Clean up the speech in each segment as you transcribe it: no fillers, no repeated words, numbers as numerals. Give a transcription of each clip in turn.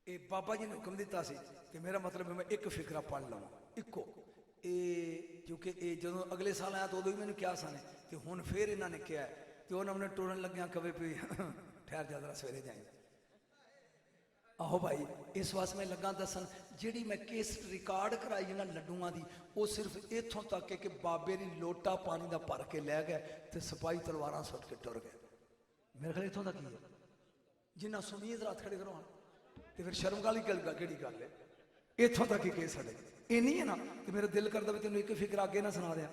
ये बाबा जी ने हुक्म दिता सी कि मेरा मतलब है मैं एक फिकरा पढ़ लवां इको ये क्योंकि ये जो अगले साल आया तो उदों ही मैंने क्या सने तो हुण फिर इन्होंने कहा तो उन्होंने टुरन लग्या कवे भी ठहर जा जरा सवेरे जाए आहो भाई इस वास्ते मैं लगा दसन जी मैं केस रिकॉर्ड कराई ना लड्डुआ की वो सिर्फ इतों तक है कि बाबे की लोटा पानी का भर के लै गए तो सिपाही तलवार सुट के टुर गए मेरे ख्याल इतों तक ही है जिन्ना सुनी इधर हाथ खड़े करो तो फिर शर्म वाली गल कि गल है इतों तक ही केस साढ़े ये नहीं है ना कि मेरा दिल करता भी तेन एक फिक्र आगे ना सुना दिया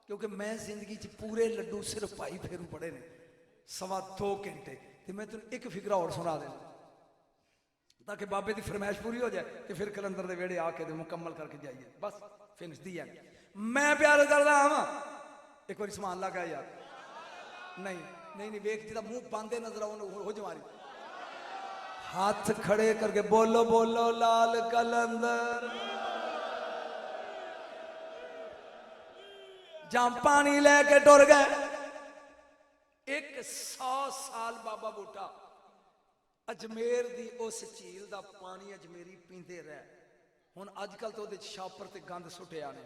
क्योंकि मैं जिंदगी च पूरे लड्डू सिर्फ भाई फेरू पढ़े ने 2.25 घंटे तो मैं तेन एक फिक्रा और सुना देना ताकि बाबे की फरमाइश पूरी हो जाए तो फिर कलंदर के वेड़े आके मुकम्मल करके जाइए बस फिनिश दी है मैं प्यार करता हाँ एक बार समान लगा यार नहीं नहीं नहीं वेख जिदा मुंह पांदे नजर हो जमारी हाथ खड़े करके बोलो बोलो लाल कलंदर जहां पानी लेके टुर गए 100 साल बाबा बूटा अजमेर दी उस झील दा पानी अजमेरी पींदे रहे हुण अजकल तो उहदे छापर ते गंद सुटिया ने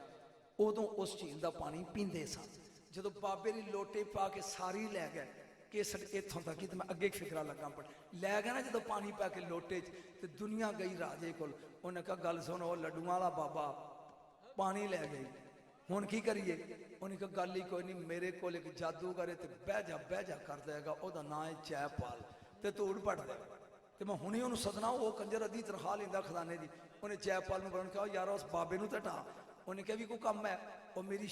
उदों उस झील दा पानी पींदे सन जदों बाबे दी लोटे पा के सारी लै गए केसर इत्थों तक ही तो मैं अगे फिकरा लगा पढ़ लै गया ना जो पानी पा के लोटे तो दुनिया गई राजे को उन्हें कहा गल सुन वो लड्डुआ वाला बाबा पानी लै गई हुण की करिए उन्हें कहा गल ही कोई नहीं मेरे को एक जादूगर है तो बह जा कर देगा वह ना है जयपाल तो तू उड़ पड़ दे तो मैं हुणे उन्होंने सदना वो कंजर अद्धी तनख्वाह लेंदा खजाने की उन्हें जयपाल में कहा यार उस बाबे नूं तो हटा उन्हें कहा भी कोई कम है और मेरी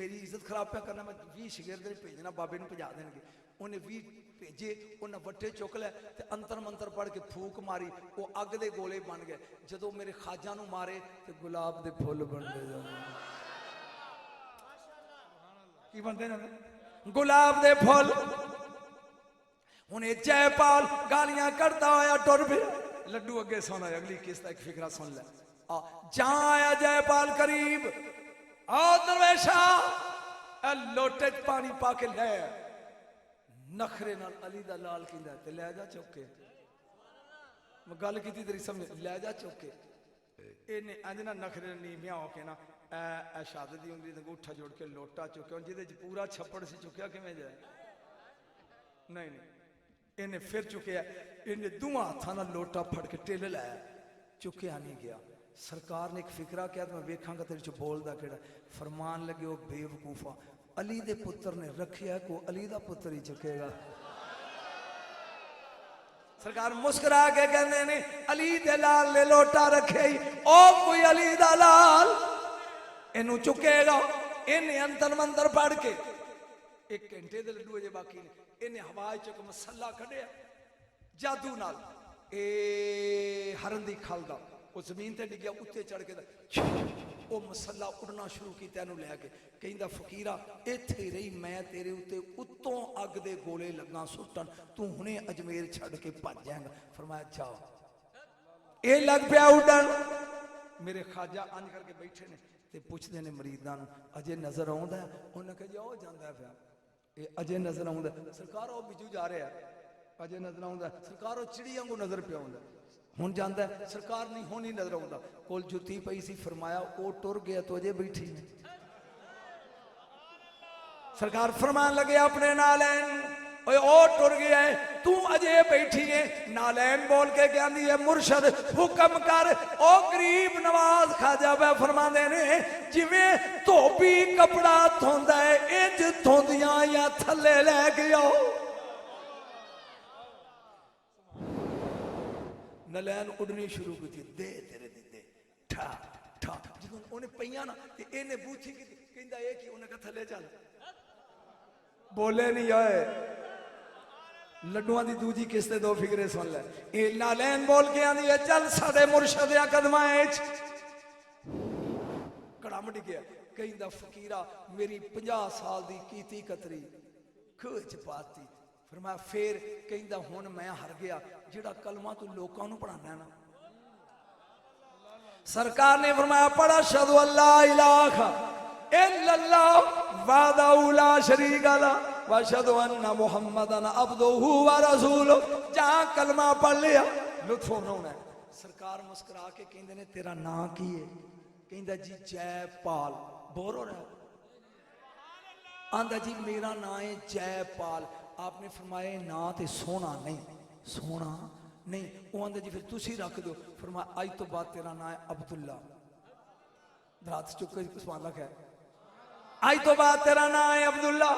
मेरी इज्जत खराब पे करना मैं 20 शिगिरद भेजना बाबे नूं भजा देंगे उन्हें 20 भेजे उन्हें वट्टे चुक लै तो अंतर मंतर पढ़ के फूक मारी वो अग दे गोले बन गए जो मेरे खाजा नूं मारे तो गुलाब दे फुल बनते की बनते ना गुलाब दे फुल उन्हें जयपाल गालियां करता होया टुर पे लड्डू अगे सुना अगली किस्त एक फिक्रा सुन लै जहां आया जयपाल करीब आओ दरवेशा लोटे पानी पा के लै नखरे नाल अली दा लाल कहंदा ते लै जा चौके मैं गल की तेरी समझ लै जा चौके इन्हें अंज ना नखरे नीवियां होके ना शहादत दी उंगली अंगूठा जोड़ के लोटा चुक्या जिहदे च पूरा छप्पड़ से चुक्या किवें जाए नहीं नहीं इन्हें फिर चुकया इन्हें दोवां हाथां नाल लोटा फड़ के टिल लाया चुकया नहीं गया सरकार ने एक फिकरा किया तो मैं वेखांगा तेरे च बोलदा केड़ा फरमान लगे वो बेवकूफा अली दे पुत्र ने रखिया को अली दा पुत्र ही चुकेगा सरकार मुस्कुरा के कहते ने अली दे लाल ने लोटा रखे ही ओ कोई अली दा लाल इनू चुकेगा इन्हें अंतर मंतर पढ़ के 1 घंटे दे लड्डू अजे बाकी ने इन्हें हवा चुक मसला कढ़िया जादू नाल ए हरन दी खल दा वो जमीन ते डिग्या उत्ते चढ़ के वो मसला उड़ना शुरू किया लैके कहता फकीरा इत्थे रही मैं तेरे उत्ते उत्तों अग दे गोले लगा सुटन तू हुणे अजमेर छड़ के भज जाएगा फरमाया जाओ ये लग पिया उड़न मेरे खाजा अंज करके बैठे ने ते पुछदे ने मरीदां नूं अजे नजर आउंदा उन्हें कहा जी ओ जांदा पिया ये अजे नजर आउंदा सरकार ओ बिजू जा रहा अजे नजर आउंदा सरकार ओ चिड़ी वांगू नजर पिया आउंदा हुण जांदा सरकार नहीं हुण ही नजर आउंदा कोल जुत्ती पई सी फरमाया ओ टुर गया तो अजे बैठी ने सरकार फरमान लगे अपने नालैन ओए ओ टुर गया है तू अजे बैठी है नालैन बोल के कहंदी है मुर्शद हुक्म कर ओ गरीब नवाज खाजा बै फरमांदे ने जिवें धोबी कपड़ा धोंदा है इंज धोंदियां या थल्ले लै गया नलैन उड़नी शुरू की दे तेरे दे ठा ठा जो उन्हें पईया ना ते इन्हें बूथी की कहंदा ए कि उन्हें कहा थल्ले चल बोले नहीं आए लड्डुआ की दूजी किस्ते 2 फिक्रे सुन ले ये नालैन बोल के आंदी है चल साडे मुर्शद या कदमां च कड़म डिगया कहंदा फकीरा मेरी 50 साल दी कीती कतरी खूह च पाती फरमाया फिर कहंदा हुण मैं हर गया जिहड़ा कलमा तू लोकां नूं पढ़ाना ना सरकार ने फरमाया पढ़ा अशहदु अल्ला इलाहा इल्लल्लाह वहदहू ला शरीका लह वअशहदु अन्ना मुहम्मदन अब्दुहु व रसूलुहु। जहां कलमा पढ़ लिया लुत्फ होना है। सरकार मुस्कुरा के कहते ने तेरा नाम की है? कहता जी जयपाल। बोर हो रहा है? आंदा जी मेरा नाम है जयपाल। आपने फरमाया ना तो सोना नहीं, सोना नहीं। वो आंदा जी फिर तुसी रख दो। फरमाया अज तो बाद तेरा नाम है अब्दुल्ला। रात चुक सुभान अल्लाह है। अज तो बाद तेरा नाम है अब्दुल्ला।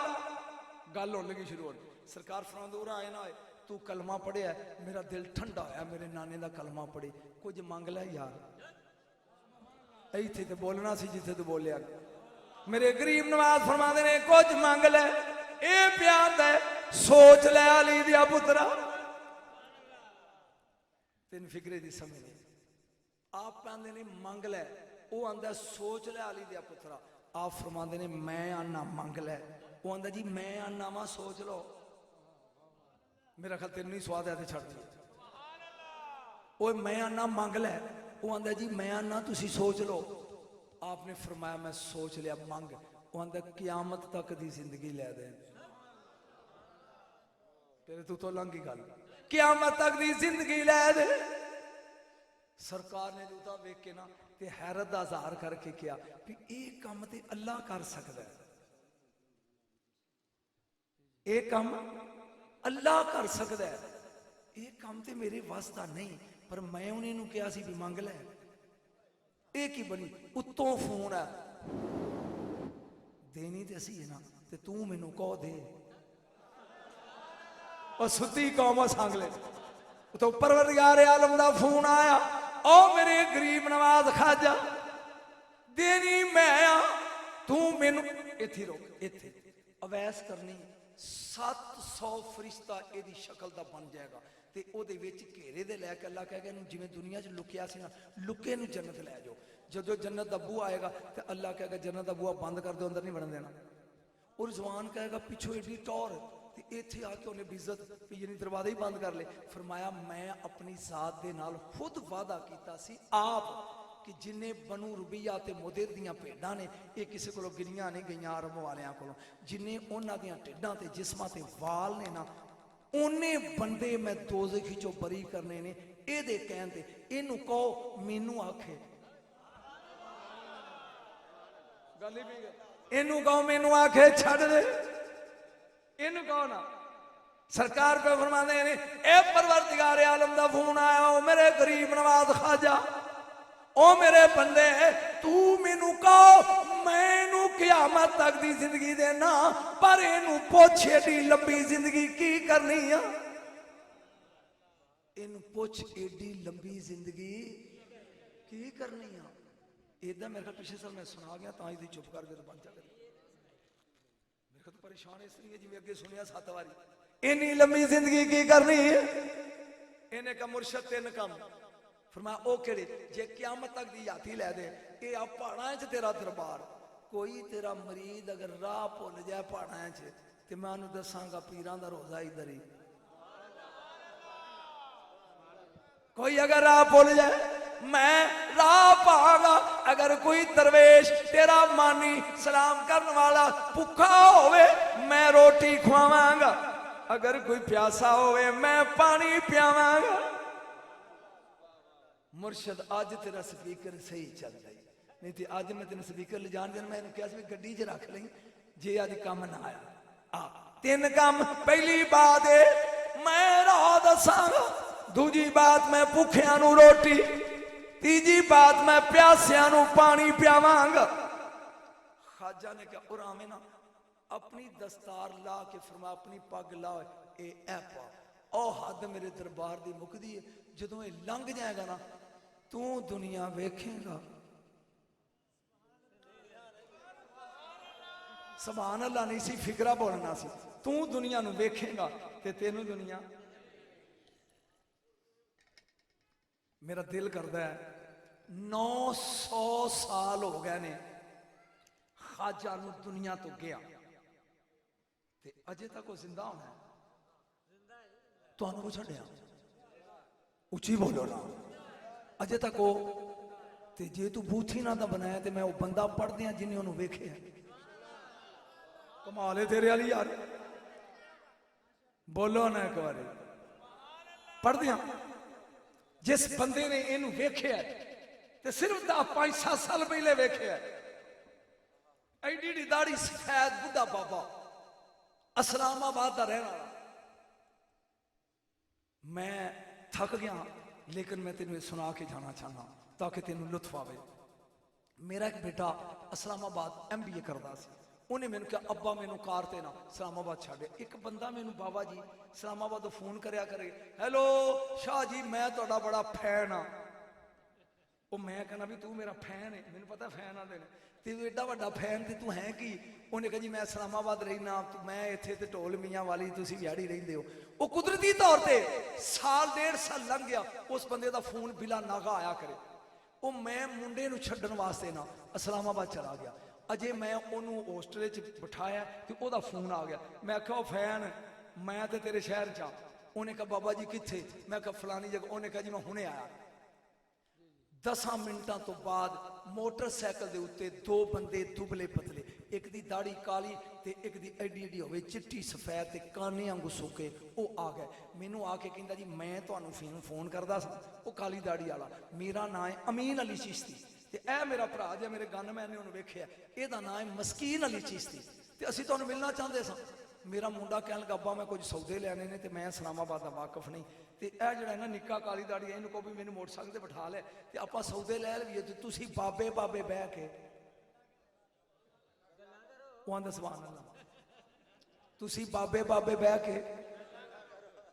गल होने लगी शुरू हो। सरकार फरमांदे उरा आए ना आए, तू कलमा पढ़िया मेरा दिल ठंडा होया, मेरे नाने का कलमा पढ़े, कुछ मंग लै यार। इत्थे तो बोलना सी जिथे तू बोलिया। मेरे गरीब नवाज फरमाते ने कुछ मंग लै, ए प्यार दे सोच लै अली दिया पुत्रा। तेन फिक्रे दी समझ नहीं। आप कहते ने मंग लै, वो आंदा सोच लै अली दिया पुत्रा। आप फरमाते ने मैं आना मंग लै, वो आंदा जी मैं आना वा सोच लो। मेरा ख्याल तेन नहीं स्वाद है तो छड़ दी। वो मैं आना मंग लै, वो आंदा जी मैं आना तुसी सोच लो। आपने फरमाया मैं सोच लिया मंग। वो आंदा क़यामत तक दी जिंदगी लै दे। तेरे तो लंघी गल, क़यामत तक दी जिंदगी लै दे। सरकार ने जूता वेख के ना ते हैरत दा इज़हार करके किया कि ये काम ते अल्लाह कर सकता है, ये काम अल्लाह कर सकता है, ये काम ते मेरे वस दा नहीं। पर मैं उन्हें कहा सी भी मंग लै। ये की बनी उत्तों फोन है, देनी तो असी है ना, ते तू मैनू कह दे। और सुती कौम संग ले तो परवरदिगार आलम दा फोन आया, ओ मेरे गरीब नवाज खाजा देनी मैं आ, तू मैनू इत्थे रोक। इत्थे अवैस करनी 700 फरिश्ता एदी शक्ल दा बन जाएगा ते ओदे विच घेरे दे लैके अल्लाह कहेगा जिवें दुनिया च लुकिया सी ना, लुके नूं जन्नत लै जाओ। जदों जन्नत दा बूहा आएगा तो अल्लाह कहेगा जन्नत दा बूहा बंद कर दो, अंदर नहीं बढ़न देना। और जवान कहेगा पिछों एडी टौर, इत्थे आके उन्हें बेइज्जत यानी दरवाजे ही बंद कर ले। फरमाया मैं अपनी जात दे नाल खुद वादा कीता सी आप कि जिन्हें बनु रुबैया ते मुदिर दियां भेडां ने, ये किसी को गिनियां नहीं गईयां अरब वालियां कोलों, जिन्हें उन्हां दियां टिड्डां ते जिस्मां ते वाल ने ना, उन्हें बंदे मैं दोज़ख चों बरी करने ने। इहदे कहण ते इहनूं कहो मैनू आखे, गल ही भी इहनूं कहो मैनू आखे छड्ड दे, इनू कहो ना। सरकार पे फरमाते हैं ए परवरदिगार आलम दा फोन आया, ओ मेरे गरीब नवाज खाजा, ओ मेरे बंदे तू मैनू कहो मैनू क़यामत तक दी जिंदगी देना, पर इनू पुछ एडी लंबी जिंदगी की करनी है। इनू पुछ एडी लंबी जिंदगी की करनी है। इदा मेरे पिछले साल मैं सुना गया तां ही चुप कर गए तो बन जा। तो परेशान इसलिए है जिवें अगे सुनिया 7 बारी, इन्नी लंबी जिंदगी की करनी है। इन्हें कहा मुर्शद 3 काम। फरमाया ओ केड़े? जे क़यामत तक दी याती लै दे, ये आ पहाड़ां च तेरा दरबार, कोई तेरा मरीद अगर राह भुल जाए पहाड़ां च ते मैं उन्हें दसांगा पीरां दा रोजा इधर ही। कोई अगर राह भुल जाए मैं राह पागा। अगर कोई दरवेश तेरा मानी सलाम करने वाला भुखा होवे मैं रोटी खुआवांगा, अगर कोई प्यासा होवे मैं पानी पियावांगा। मुर्शद अज तेरा स्पीकर सही चल रही, नहीं तो अज मैं तेन स्पीकर ले जान देना, मैं कहा गड्डी च रख ली जे अज काम ना आया। 3 काम। पहली बात है मैं राह दसांगा, दूजी बात मैं भुखियां नू रोटी, तीजी बात मैं प्यासियां नू पानी पियावांगा। खाजा ने कहा और आवे ना अपनी दस्तार ला के फरमा अपनी पग ला ए पा, ओ हद मेरे दरबार दी मुकदी है, जदों ये लंघ जाएगा ना तू दुनिया वेखेगा। सुभान अल्लाह नहीं सी फिकरा बोलना सी, तू दुनिया नू वेखेगा ते तेनू दुनिया। मेरा दिल करता है 900 साल हो गए ने खाजा नू दुनिया तो गया ते अजे तक वो जिंदा होना है। तुहानू छड्डिया उची बोलो ना, अजे तक वो ते जे तू बूथी ना दा बनाया ते मैं वो बंदा पढ़ दिया जिन्हें उन्होंने वेखे। कमाल है तेरे वाली यार, बोलो ना एक बार पढ़ दिया। जिस बंदे ने इनू वेख्या ते सिर्फ 5-7 साल पहले वेख्या, एडी एडी दाढ़ी सफेद बुढ़ा बाबा, इस्लामाबाद का रहने वाला। मैं थक गया, लेकिन मैं तेन सुना के जाना चाहना ताकि तेन लुत्फ आवे। मेरा एक बेटा इस्लामाबाद MBA करता सी, उन्हें मैंने कहा अब्बा मैनू कार ते ना इस्लामाबाद छाड़े। एक बंदा मैनू बाबा जी इस्लामाबाद तो फोन करया करे, हेलो शाह जी मैं तुहाडा बड़ा फैन हाँ। वो मैं कहना भी तू मेरा फैन है, मैनू पता फैन आते हैं, तू एडा वड्डा फैन ते तू है कि? उन्हें कहा जी मैं इस्लामाबाद रहना, मैं इत्थे ते ढोल मियाँ वाली, तुसीं व्याड़ी रहिंदे हो। वो कुदरती तौर पर साल 1.5 साल लंघ गया, उस बंदे का फोन बिला नागा आया करे। वो मैं मुंडे नूं छड्डण वास्ते ना इस्लामाबाद चला गया, अजे मैं उन्होंने होस्टल च बिठाया तो वह फोन आ गया। मैं आख्या फैन मैं तो तेरे शहर चा। उन्हें कहा बाबा जी कित्थे? मैं कहा फलानी जगह। उन्हें कहा जी मैं हुणे आया। 10 मिनटों तो बाद मोटरसाइकिल के उत्ते 2 बंदे दुबले पतले, एक दी दाढ़ी काली ते एक दी एडी एडी होवे चिट्टी सफेद ते काने वांगू सुके, वो आ गए। मैनू आके कहंदा जी मैं तुहानू फोन करदा सा, वो काली दाढ़ी वाला, मेरा नाम है अमीन अली चिश्ती ते ए मेरा भरा जे मेरे गनमैन ने उन्होंने वेख्या, एदा नाम है मस्कीन अली चिश्ती ते असीं तुहानू मिलना चाहते सा। मेरा मुंडा कहन लगा अब्बा मैं कुछ सौदे लैने ने ते मैं इस्लामाबाद दा वाकफ नहीं, ते ए जिहड़ा ना निक्का काली दाढ़ी इहनूं कहो भी मैनूं मोटरसाइकिल ते बिठा ले ते आपां सौदे लै लईए ते तुसीं बाबे बाबे बह के आंदा सुभान अल्लाह, तुसीं बाबे बाबे बह के।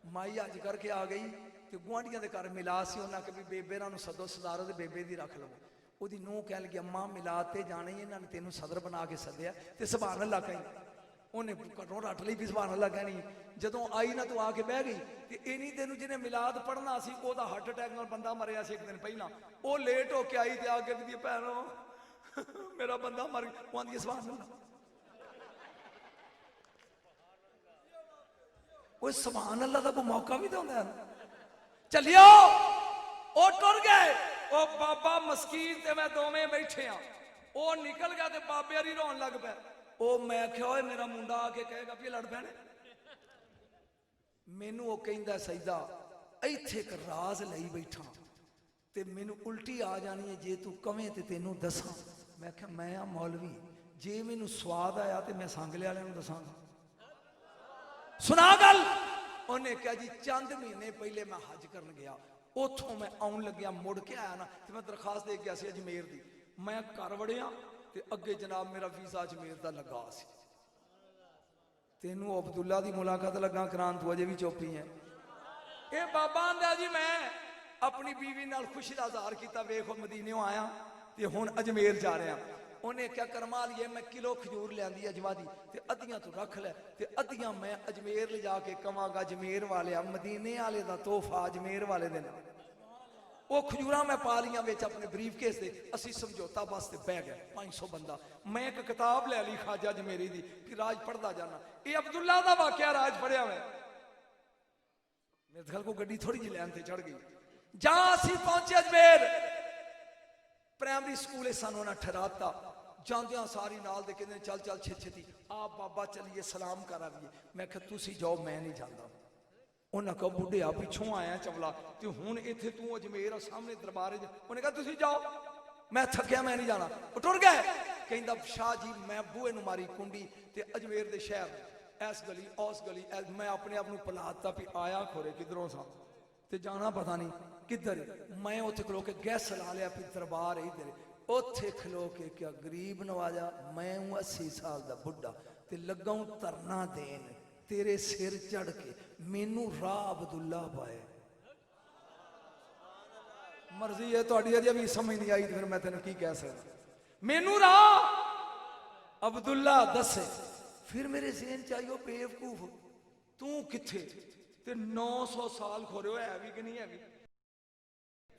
माई अज करके आ गई ते गुआंढियां दे घर मिला सी, उन्हें आख्या भी बेबे इन्हां नूं सदो सदारो ते बेबे दी रख लवो। ਉਹਦੀ ਨੂੰਹ ਕਹਿ ਲਗੀ अम्मा मिलाद ते जाने ही, इन्होंने तेन सदर बना के सद्या ते सुभान अल्लाह कहीं। उन्हें घरों रट ली भी सुभान अल्लाह कहनी। जदों आई ना तू आके बह गई ते इन्हीं तेन जिन्हें मिलाद पढ़ना सी ओदा हार्ट अटैक नाल बंदा मरिया सी एक दिन पहला, वो लेट होके आई ते आके कहदी भैनो मेरा बंदा मर गया। वो आंदी सुभान अल्लाह, वो सुभान अल्लाह का कोई मौका भी तो होंदा है। चलियो वो टुर गए, वो बाबा मस्कीन ते मैं दोवें बैठे हाँ, वो निकल गया ते बाबे हरी रोन लग पे। वो मैं क्या मेरा मुंडा आके कहेगा भी लड़ पैने। मैनू वो कहंदा सईदा इत्थे एक राज लई बैठा ते मैनू उल्टी आ जानी है जे तू कवें ते तेनू दसां। मैं क्या मैं आ मौलवी, जे मैनू स्वाद आया तो मैं सांगले वाले नूं दसांगा। सुना गल। उन्हें कहा जी चंद महीने पहले मैं हज करन गया, उथों मैं आउन लग्या मुड़ के आया ना तो मैं दरखास्त दे गया अजमेर की। मैं घर वड़िया ते अगे जनाब मेरा वीजा अजमेर का लगा सी। तेनू अब्दुल्ला की मुलाकात लगा करान, तू अजे भी चुप ही है। ये बाबा आंदा जी मैं अपनी बीवी नाल खुशी का इजहार किया, वेखो मदीने आया ते हुण अजमेर जा रहा। उन्हें क्या करमा लिए मैं किलो खजूर लियांदी अजवा दी ते अद्धियां तू रख लै ते अद्धियां मैं अजमेर ले जाके कवांगा अजमेर वाले मदीने वाले दा तोहफा अजमेर वाले दे नाल। वो खजूरा मैं पा लिया विच अपने ब्रीफ केस से। असी समझौता बस ते बह गए 500 बंदा। मैं एक किताब लै ली खाजा अजमेरी दी कि राज पढ़दा जाना। ये अब्दुल्ला दा वाकया राज पढ़िया मैं, मेरे ख्याल को गड्डी थोड़ी जी लैन ते चढ़ गई। जहां असी पहुंचे अजमेर प्राइमरी स्कूल सानू उन्हें ठहराता, जांदियां सारी नाल दे कहंदे चल चल छे छेती आप बाबा चलिए सलाम कर आइए। मैं कहा तुसी जाओ मैं नहीं जाता। उन्हें कहा बुढ़िया पिछों आया चवला तो हुण इत्थे तू अजमेर सामने दरबार। उन्हें कहा तुसी जाओ, मैं थकिया मैं नहीं जाना। वो टुर गए। कहंदा शाह जी मैं बूहे नूं मारी कुंडी ते अजमेर दे शहर ऐस गली उस गली मैं अपने आप नूं पलाता भी आया खोरे किधरों सा ते जाना पता नहीं किधर। मैं उत्थे खलो के गैस ला लिया भी दरबार है इधर। उत्थे खलो के क्या गरीब नवाजा मैं हूं 80 साल का बुढ़ा ते लगा हूं धरना देन तेरे सिर चढ़ के मैनू राह अब्दुल्ला पाए। मर्जी है तुहाडी, अजे भी समझ नहीं आई तो फिर मैं तेन की कह सकता। मैनू राह अब्दुल्ला दसे। फिर मेरे ज़हन च आई ओ बेवकूफ तू किथे ते 900 साल खोरे है भी कि नहीं है भी।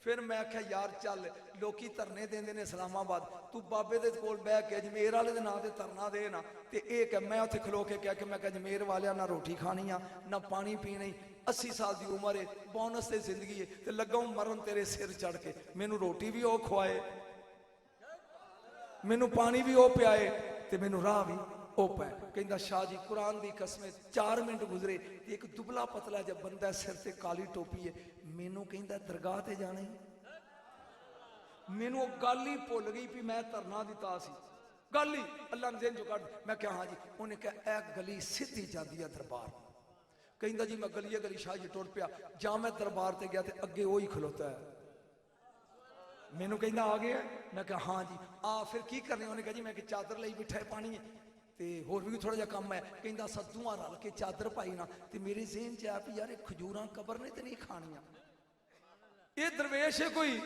फिर मैं आख्या यार चल लोकी धरने देंदे ने इस्लामाबाद, तू बाबे दे कोल बह के अजमेर वाले दे नां ते धरना दे ना। ते एक मैं उत्थे खलो के क्या कि मैं अजमेर वाले ना रोटी खानी आ ना पानी पीनी, 80 साल की उम्र है बोनस से जिंदगी है ते लगा हूं मरन तेरे सिर चढ़ के। मैनू रोटी भी वो खुआए, मैनू पानी भी वो पियाए ते मैनू राह भी। ਉਹ ਪੈ ਕਹਿੰਦਾ ਸ਼ਾਹ ਜੀ ਕੁਰਾਨ ਦੀ ਕਸਮ 4 ਮਿੰਟ ਗੁਜ਼ਰੇ ਤੇ ਇੱਕ ਦੁਬਲਾ ਪਤਲਾ ਜਿਹਾ ਬੰਦਾ ਸਿਰ ਤੇ ਕਾਲੀ ਟੋਪੀ ਹੈ ਮੈਨੂੰ ਕਹਿੰਦਾ ਦਰਗਾਹ ਤੇ ਜਾਣਾ ਹੀ ਮੈਨੂੰ ਉਹ ਗੱਲ ਹੀ ਭੁੱਲ ਗਈ ਵੀ ਮੈਂ ਧਰਨਾ ਦਿੱਤਾ ਸੀ ਗੱਲ ਹੀ ਅੱਲਾ ਨੇ ਦਿਨ ਚੋਂ ਕੱਢ ਮੈਂ ਕਿਹਾ ਹਾਂ ਜੀ ਉਹਨੇ ਕਿਹਾ ਇਹ ਗਲੀ ਸਿੱਧੀ ਜਾਂਦੀ ਆ ਦਰਬਾਰ ਕਹਿੰਦਾ ਜੀ ਮੈਂ ਗਲੀਏ ਗਲੀ ਸ਼ਾਹ ਜੀ ਟੁਰ ਪਿਆ ਜਾਂ ਮੈਂ ਦਰਬਾਰ ਤੇ ਗਿਆ ਤੇ ਅੱਗੇ ਉਹ ਹੀ ਖਲੋਤਾ ਹੈ ਮੈਨੂੰ ਕਹਿੰਦਾ ਆ ਗਿਆ ਮੈਂ ਕਿਹਾ ਹਾਂ ਜੀ ਆ ਫਿਰ ਕੀ ਕਰਨੀ ਉਹਨੇ ਕਿਹਾ ਜੀ ਮੈਂ ਕਿ ਚਾਦਰ ਲਈ ਬਿਠਾ ਹੈ ਪਾਣੀ ਤੇ ਹੋਰ ਵੀ ਥੋੜਾ ਜਿਹਾ ਕੰਮ ਹੈ ਕਹਿੰਦਾ ਸੱਦੂਆਂ ਰਲ ਕੇ ਚਾਦਰ ਪਾਈ ਨਾ ਤੇ ਮੇਰੇ ਜ਼ਿਹਨ 'ਚ ਆ ਵੀ ਯਾਰ ਇਹ ਖਜੂਰਾਂ ਕਬਰ ਨੇ ਤੇ ਨਹੀਂ ਖਾਣੀਆਂ ਇਹ ਦਰਵੇਸ਼ ਹੈ ਕੋਈ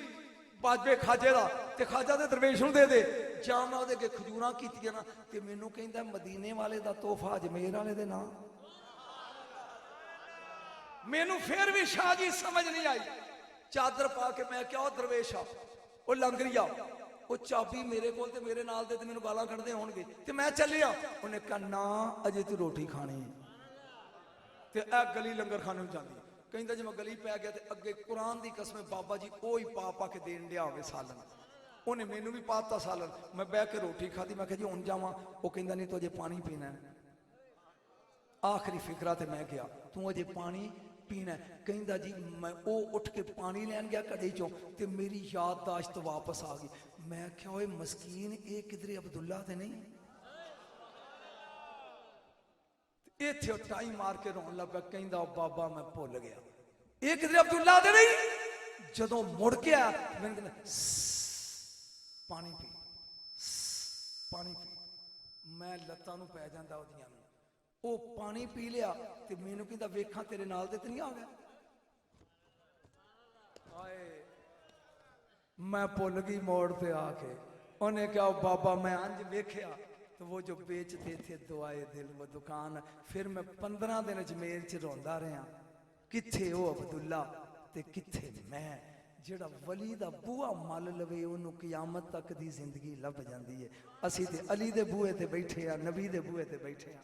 ਬਾਜੇ ਖਾਜੇ ਦਾ ਤੇ ਖਾਜਾ ਤੇ ਦਰਵੇਸ਼ ਨੂੰ ਦੇ ਦੇ ਜਾਂ ਮੈਂ ਉਹਦੇ ਅੱਗੇ ਖਜੂਰਾਂ ਕੀਤੀਆਂ ਨਾ ਤੇ ਮੈਨੂੰ ਕਹਿੰਦਾ ਮਦੀਨੇ ਵਾਲੇ ਦਾ ਤੋਹਫਾ ਅਜਮੇਰ ਵਾਲੇ ਦੇ ਨਾਂ ਮੈਨੂੰ ਫਿਰ ਵੀ ਸ਼ਾਹ ਜੀ ਸਮਝ ਨਹੀਂ ਆਈ ਚਾਦਰ ਪਾ ਕੇ ਮੈਂ ਕਿਹਾ ਉਹ ਦਰਵੇਸ਼ ਆ ਉਹ ਲੰਗਰੀਆ ਉਹ ਚਾਬੀ ਮੇਰੇ ਕੋਲ ਤੇ ਮੇਰੇ ਨਾਲ ਦੇ ਤੇ ਮੈਨੂੰ ਗਾਲਾਂ ਕੱਢਦੇ ਹੋਣਗੇ ਤੇ ਮੈਂ ਚੱਲਿਆ ਉਹਨੇ ਕਿਹਾ ਨਾ ਅਜੇ ਤੂੰ ਰੋਟੀ ਖਾਣੀ ਤੇ ਇਹ ਗਲੀ ਲੰਗਰ ਖਾਣੇ ਨੂੰ ਜਾਂਦੀ ਕਹਿੰਦਾ ਜੇ ਮੈਂ ਗਲੀ ਪੈ ਗਿਆ ਤੇ ਅੱਗੇ ਕੁਰਾਨ ਦੀ ਕਸਮ ਬਾਬਾ ਜੀ ਉਹ ਹੀ ਪਾ ਕੇ ਦੇਣ ਡਿਆ ਹੋਵੇ ਸਾਲਨ ਉਹਨੇ ਮੈਨੂੰ ਵੀ ਪਾਤਾ ਸਾਲਨ ਮੈਂ ਬਹਿ ਕੇ ਰੋਟੀ ਖਾਦੀ ਮੈਂ ਕਿਹਾ ਜੀ ਹੁਣ ਜਾਵਾਂ ਉਹ ਕਹਿੰਦਾ ਨਹੀਂ ਤੂੰ ਅਜੇ ਪਾਣੀ ਪੀਣਾ ਆਖਰੀ ਫਿਕਰਾ ਤੇ ਮੈਂ ਗਿਆ ਤੂੰ ਅਜੇ ਪਾਣੀ ਪੀਣਾ ਕਹਿੰਦਾ ਜੀ ਮੈਂ ਉਹ ਉੱਠ ਕੇ ਪਾਣੀ ਲੈਣ ਗਿਆ ਘੜੇ ਚੋਂ ਤੇ ਮੇਰੀ ਯਾਦਦਾਸ਼ਤ ਵਾਪਸ ਆ ਗਈ ਮੈਂ ਕਿਹਾ ਓਏ ਮਸਕੀਨ ਇਹ ਕਿਧਰੇ ਅਬਦੁੱਲਾ ਤੇ ਨਹੀਂ ਇੱਥੇ ਉਹ ਟਾਈਮ ਮਾਰ ਕੇ ਰੋਣ ਲੱਗਾ ਕਹਿੰਦਾ ਬਾਬਾ ਮੈਂ ਭੁੱਲ ਗਿਆ ਇਹ ਕਿਧਰੇ ਅਬਦੁੱਲਾ ਤੇ ਨਹੀਂ ਜਦੋਂ ਮੁੜ ਕੇ ਆ ਮੈਨੂੰ ਕਹਿੰਦਾ ਪਾਣੀ ਪੀ ਪਾਣੀ ਪੀ ਮੈਂ ਲੱਤਾਂ ਨੂੰ ਪੈ ਜਾਂਦਾ ਉਹਦੀਆਂ ਨੂੰ ਉਹ ਪਾਣੀ ਪੀ ਲਿਆ ਤੇ ਮੈਨੂੰ ਕਹਿੰਦਾ ਵੇਖਾਂ ਤੇਰੇ ਨਾਲ ਦੇ ਤੇ ਨਹੀਂ ਆ ਗਿਆ ਹਾਏ ਮੈਂ ਭੁੱਲ ਗਈ ਮੋੜ ਤੇ ਆ ਕੇ ਉਹਨੇ ਕਿਹਾ ਬਾਬਾ ਮੈਂ ਅੰਜ ਵੇਖਿਆ तो वो जो बेचते थे दुआए दिल वो दुकान फिर मैं 15 दिन अजमेर च रोंदा रहा किथे वो अब्दुल्ला ते किथे मैं ਜਿਹੜਾ ਵਲੀ ਦਾ ਬੂਹਾ ਮੱਲ ਲਵੇ ਉਹਨੂੰ ਕਿਆਮਤ ਤੱਕ ਦੀ ਜ਼ਿੰਦਗੀ ਲੱਭ ਜਾਂਦੀ ਹੈ ਅਸੀਂ ਤੇ ਅਲੀ ਦੇ ਬੂਹੇ ਤੇ ਬੈਠੇ ਆ ਨਬੀ ਦੇ ਬੂਹੇ ਤੇ ਬੈਠੇ ਆ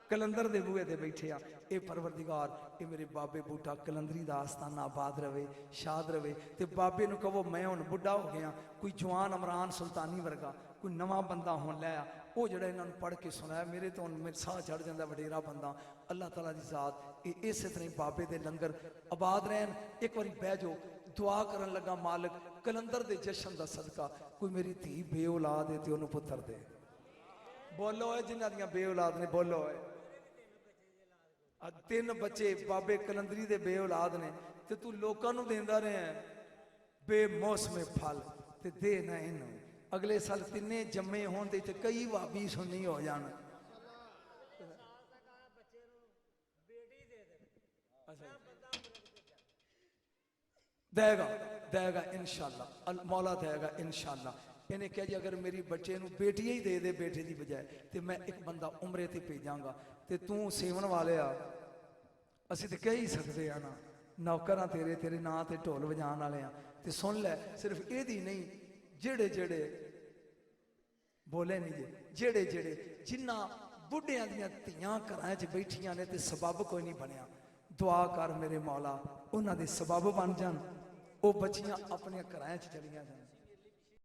ਕਲੰਦਰ ਦੇ ਬੂਹੇ ਤੇ ਬੈਠੇ ਆ ਇਹ ਪਰਵਰਦੀਗਾਰ ਇਹ ਮੇਰੇ ਬਾਬੇ ਬੂਟਾ ਕਲੰਦਰੀ ਦਾ ਆਸਤਾਨਾ ਆਬਾਦ ਰਵੇ ਸ਼ਾਦ ਰਵੇ ਤੇ ਬਾਬੇ ਨੂੰ ਕਹੋ ਮੈਂ ਹੁਣ ਬੁੱਢਾ ਹੋ ਗਿਆ ਕੋਈ ਜਵਾਨ ਇਮਰਾਨ ਸੁਲਤਾਨੀ ਵਰਗਾ ਕੋਈ ਨਵਾਂ ਬੰਦਾ ਹੁਣ ਲੈ ਆ ਉਹ ਜਿਹੜਾ ਇਹਨਾਂ ਨੂੰ ਪੜ੍ਹ ਕੇ ਸੁਣਾਇਆ ਮੇਰੇ ਤੋਂ ਮੇਰੇ ਸਾਹ ਚੜ ਜਾਂਦਾ ਵਡੇਰਾ ਬੰਦਾ ਅੱਲਾਹ ਤਾਲਾ ਦੀ ਜ਼ਾਤ ਇਹ ਇਸੇ ਤਰ੍ਹਾਂ ਬਾਬੇ ਦੇ ਲੰਗਰ ਆਬਾਦ ਰਹਿਣ ਇੱਕ ਵਾਰੀ ਬਹਿ ਜਾਓ ਦੁਆ ਕਰਨ ਲੱਗਾ ਮਾਲਕ ਕਲੰਦਰ ਦੇ ਜਸ਼ਨ ਦਾ ਸਦਕਾ ਕੋਈ ਮੇਰੀ ਧੀ ਬੇ ਔਲਾਦ ਹੈ ਤੇ ਉਹਨੂੰ ਪੁੱਤਰ ਦੇ ਬੋਲੋ ਏ ਜਿਨ੍ਹਾਂ ਦੀਆਂ ਬੇ ਔਲਾਦ ਨੇ ਬੋਲੋ ਏ ਆ 3 ਬੱਚੇ ਬਾਬੇ ਕਲੰਦਰੀ ਦੇ ਬੇ ਔਲਾਦ ਨੇ ਤੇ ਤੂੰ ਲੋਕਾਂ ਨੂੰ ਦੇਂਦਾ ਰਿਹਾ ਬੇਮੌਸਮੇ ਫਲ ਤੇ ਦੇ ਨਾ ਇਹਨੂੰ ਅਗਲੇ ਸਾਲ ਤਿੰਨੇ ਜੰਮੇ ਹੋਣ ਤੇ ਇੱਥੇ ਕਈ ਵਾਬੀ ਸੁੰਨੀ ਹੋ ਜਾਣ देगा देगा इंशाअल्लाह मौला देगा इंशाअल्लाह इन्हें कहा जी अगर मेरी बच्चे नूं बेटी ही दे दे बेटे की बजाय तो मैं एक बंदा उमरे ते भेजांगा ते तू सेवन वाले आ असीं ते कह ही सकते हैं ना नौकर तेरे तेरे नां ते ढोल वजाण वाले आ ते सुन लै सिर्फ यही नहीं जेड़े जेड़े बोले नहीं जे जेड़े जेड़े जिन्ना बुढ़ियां दियां धीआं घरां च बैठियां ने ते सबब कोई नहीं बनया दुआ कर मेरे मौला उन्हां दे सबब बन जान ਉਹ ਬੱਚੀਆਂ ਆਪਣੇ ਘਰਾਂ 'ਚ ਚਲੀਆਂ ਜਾਣ